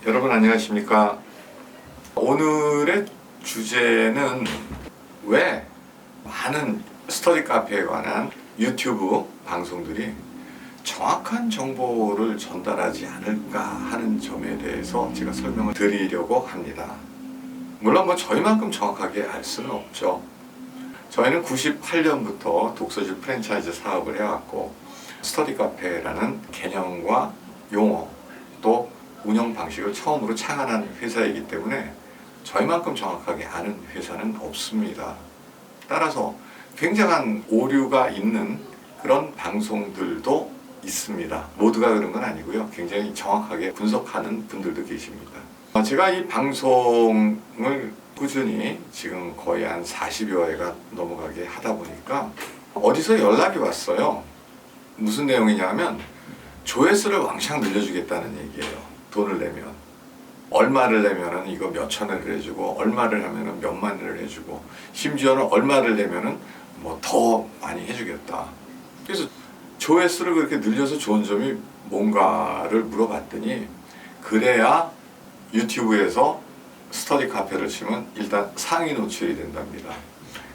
여러분 안녕하십니까? 오늘의 주제는 왜 많은 스터디 카페에 관한 유튜브 방송들이 정확한 정보를 전달하지 않을까 하는 점에 대해서 제가 설명을 드리려고 합니다. 물론 저희만큼 정확하게 알 수는 없죠. 저희는 98년부터 독서실 프랜차이즈 사업을 해왔고 스터디 카페라는 개념과 용어 또 운영 방식을 처음으로 창안한 회사이기 때문에 저희만큼 정확하게 아는 회사는 없습니다. 따라서 굉장한 오류가 있는 그런 방송들도 있습니다. 모두가 그런 건 아니고요. 굉장히 정확하게 분석하는 분들도 계십니다. 제가 이 방송을 꾸준히 지금 거의 한 40여 회가 넘어가게 하다 보니까 어디서 연락이 왔어요. 무슨 내용이냐면 조회수를 왕창 늘려주겠다는 얘기예요. 돈을 내면 얼마를 내면은 이거 몇 천을 해주고 얼마를 하면은 몇만을 해주고 심지어는 얼마를 내면은 더 많이 해주겠다. 그래서 조회수를 그렇게 늘려서 좋은 점이 뭔가를 물어봤더니 그래야 유튜브에서 스터디 카페를 치면 일단 상위 노출이 된답니다.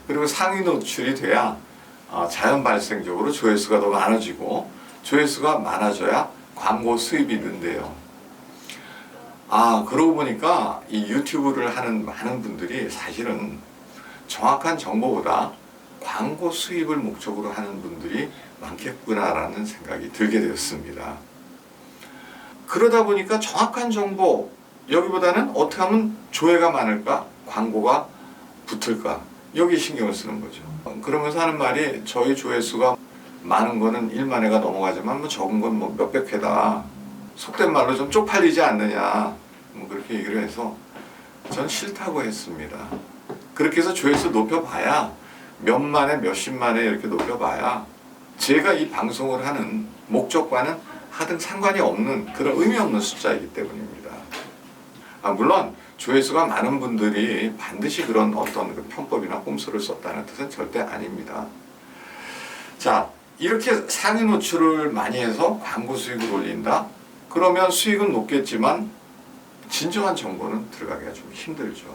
그리고 상위 노출이 돼야 자연 발생적으로 조회수가 더 많아지고 조회수가 많아져야 광고 수입이 는데요. 그러고 보니까 이 유튜브를 하는 많은 분들이 사실은 정확한 정보보다 광고 수입을 목적으로 하는 분들이 많겠구나라는 생각이 들게 되었습니다. 그러다 보니까 정확한 정보, 여기보다는 어떻게 하면 조회가 많을까? 광고가 붙을까? 여기 신경을 쓰는 거죠. 그러면서 하는 말이 저희 조회수가 많은 거는 1만 회가 넘어가지만 적은 건 몇백 회다. 속된 말로 좀 쪽팔리지 않느냐. 그렇게 얘기를 해서 전 싫다고 했습니다. 그렇게 해서 조회수 높여봐야 몇만 회, 몇십만 회 이렇게 높여봐야 제가 이 방송을 하는 목적과는 하등 상관이 없는 그런 의미 없는 숫자이기 때문입니다. 물론 조회수가 많은 분들이 반드시 그런 어떤 편법이나 꼼수를 썼다는 뜻은 절대 아닙니다. 자, 이렇게 상위 노출을 많이 해서 광고 수익을 올린다? 그러면 수익은 높겠지만 진정한 정보는 들어가기가 좀 힘들죠.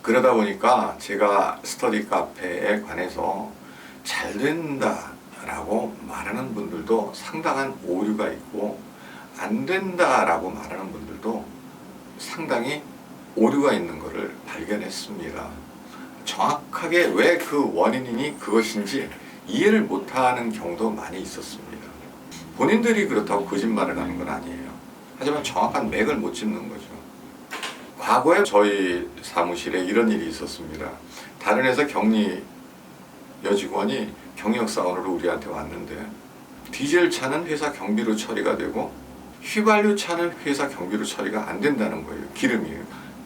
그러다 보니까 제가 스터디 카페에 관해서 잘 된다라고 말하는 분들도 상당한 오류가 있고 안 된다라고 말하는 분들도 상당히 오류가 있는 것을 발견했습니다. 정확하게 왜 그 원인이 그것인지 이해를 못하는 경우도 많이 있었습니다. 본인들이 그렇다고 거짓말을 하는 건 아니에요. 하지만 정확한 맥을 못 짚는 거죠. 과거에 저희 사무실에 이런 일이 있었습니다. 다른 회사 격리 여직원이 경력사원으로 우리한테 왔는데 디젤 차는 회사 경비로 처리가 되고 휘발유 차는 회사 경비로 처리가 안 된다는 거예요. 기름이.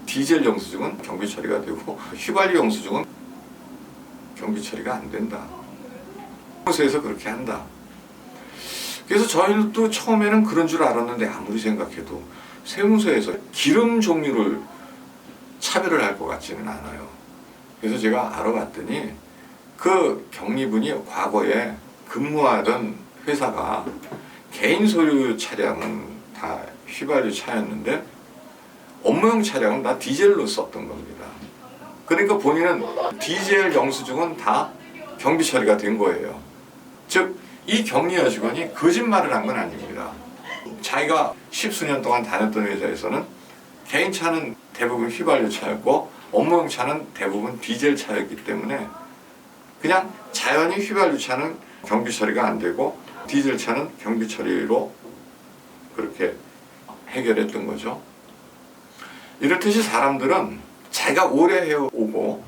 디젤 영수증은 경비 처리가 되고 휘발유 영수증은 경비 처리가 안 된다. 세무서에서 그렇게 한다. 그래서 저희도 처음에는 그런 줄 알았는데 아무리 생각해도 세무서에서 기름 종류를 차별을 할 것 같지는 않아요. 그래서 제가 알아봤더니 그 격리분이 과거에 근무하던 회사가 개인 소유 차량은 다 휘발유 차였는데 업무용 차량은 다 디젤로 썼던 겁니다. 그러니까 본인은 디젤 영수증은 다 경비 처리가 된 거예요. 즉 이 격리 여직원이 거짓말을 한 건 아닙니다. 자기가 십수년 동안 다녔던 회사에서는 개인 차는 대부분 휘발유 차였고 업무용 차는 대부분 디젤 차였기 때문에 그냥 자연히 휘발유 차는 경비 처리가 안 되고 디젤 차는 경비 처리로 그렇게 해결했던 거죠. 이렇듯이 사람들은 자기가 오래 해오고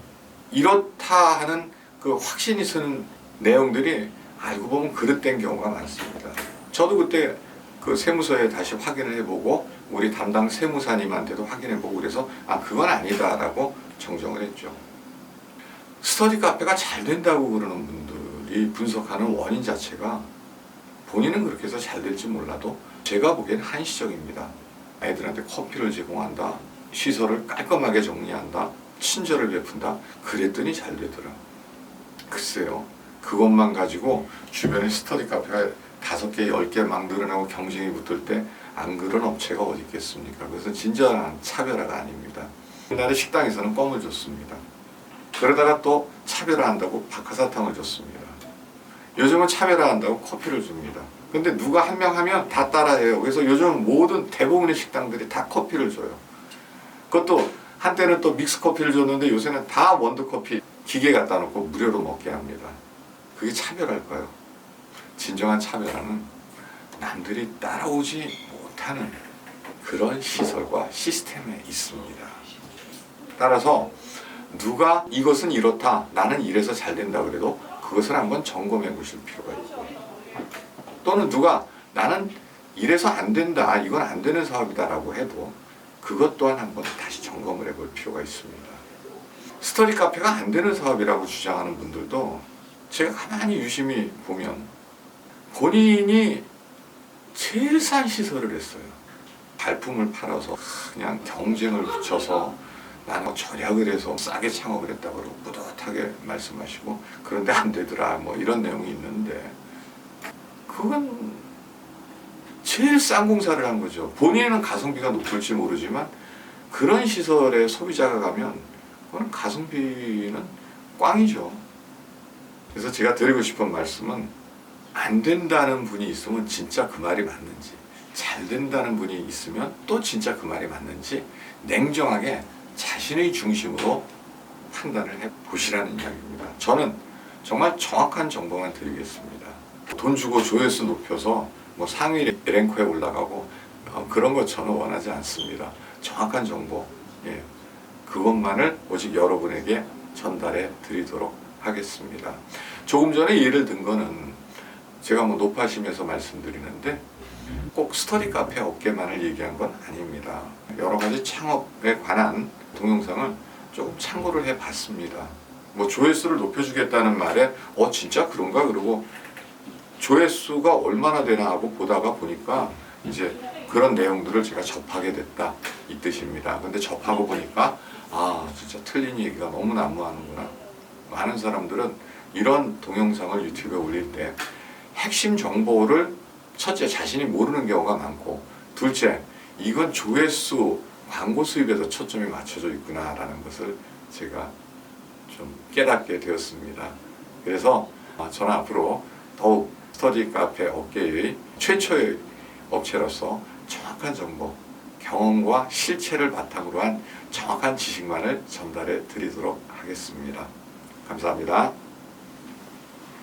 이렇다 하는 그 확신이 서는 내용들이 알고 보면 그릇된 경우가 많습니다. 저도 그때 그 세무서에 다시 확인을 해보고 우리 담당 세무사님한테도 확인해보고 그래서 그건 아니다라고 정정을 했죠. 스터디 카페가 잘 된다고 그러는 분들이 분석하는 원인 자체가 본인은 그렇게 해서 잘 될지 몰라도 제가 보기엔 한시적입니다. 애들한테 커피를 제공한다, 시설을 깔끔하게 정리한다, 친절을 베푼다, 그랬더니 잘 되더라. 글쎄요, 그것만 가지고 주변에 스터디 카페가 5개, 10개 막 늘어나고 경쟁이 붙을 때 안 그런 업체가 어디 있겠습니까? 그것은 진정한 차별화가 아닙니다. 옛날에 식당에서는 껌을 줬습니다. 그러다가 또 차별화한다고 박하사탕을 줬습니다. 요즘은 차별화한다고 커피를 줍니다. 근데 누가 한 명 하면 다 따라해요. 그래서 요즘 모든 대부분의 식당들이 다 커피를 줘요. 그것도 한때는 또 믹스커피를 줬는데 요새는 다 원두커피 기계 갖다 놓고 무료로 먹게 합니다. 그게 차별할까요? 진정한 차별화는 남들이 따라오지 못하는 그런 시설과 시스템에 있습니다. 따라서 누가 이것은 이렇다, 나는 이래서 잘 된다 그래도 그것을 한번 점검해 보실 필요가 있고, 또는 누가 나는 이래서 안 된다, 이건 안 되는 사업이다 라고 해도 그것 또한 한번 다시 점검을 해볼 필요가 있습니다. 스터디 카페가 안 되는 사업이라고 주장하는 분들도 제가 가만히 유심히 보면 본인이 제일 싼 시설을 했어요. 발품을 팔아서 그냥 경쟁을 붙여서 나는 절약을 해서 싸게 창업을 했다고 그러고 뿌듯하게 말씀하시고, 그런데 안 되더라 뭐 이런 내용이 있는데, 그건 제일 싼 공사를 한 거죠. 본인은 가성비가 높을지 모르지만 그런 시설에 소비자가 가면 그건 가성비는 꽝이죠. 그래서 제가 드리고 싶은 말씀은, 안 된다는 분이 있으면 진짜 그 말이 맞는지, 잘 된다는 분이 있으면 또 진짜 그 말이 맞는지 냉정하게 자신의 중심으로 판단을 해보시라는 이야기입니다. 저는 정말 정확한 정보만 드리겠습니다. 돈 주고 조회수 높여서 뭐 상위 랭크에 올라가고 그런 거 저는 원하지 않습니다. 정확한 정보, 그것만을 오직 여러분에게 전달해 드리도록 하겠습니다. 조금 전에 예를 든 거는 제가 뭐 높아심에서 말씀드리는데 꼭 스터디 카페 업계만을 얘기한 건 아닙니다. 여러 가지 창업에 관한 동영상을 조금 참고를 해 봤습니다. 뭐 조회수를 높여주겠다는 말에 진짜 그런가 그러고 조회수가 얼마나 되나 하고 보다가 보니까 이제 그런 내용들을 제가 접하게 됐다 이 뜻입니다. 근데 접하고 보니까 진짜 틀린 얘기가 너무 난무하는구나. 많은 사람들은 이런 동영상을 유튜브에 올릴 때 핵심 정보를 첫째 자신이 모르는 경우가 많고, 둘째 이건 조회수 광고 수입에서 초점이 맞춰져 있구나 라는 것을 제가 좀 깨닫게 되었습니다. 그래서 저는 앞으로 더욱 스터디 카페 업계의 최초의 업체로서 정확한 정보, 경험과 실체를 바탕으로 한 정확한 지식만을 전달해 드리도록 하겠습니다. 감사합니다.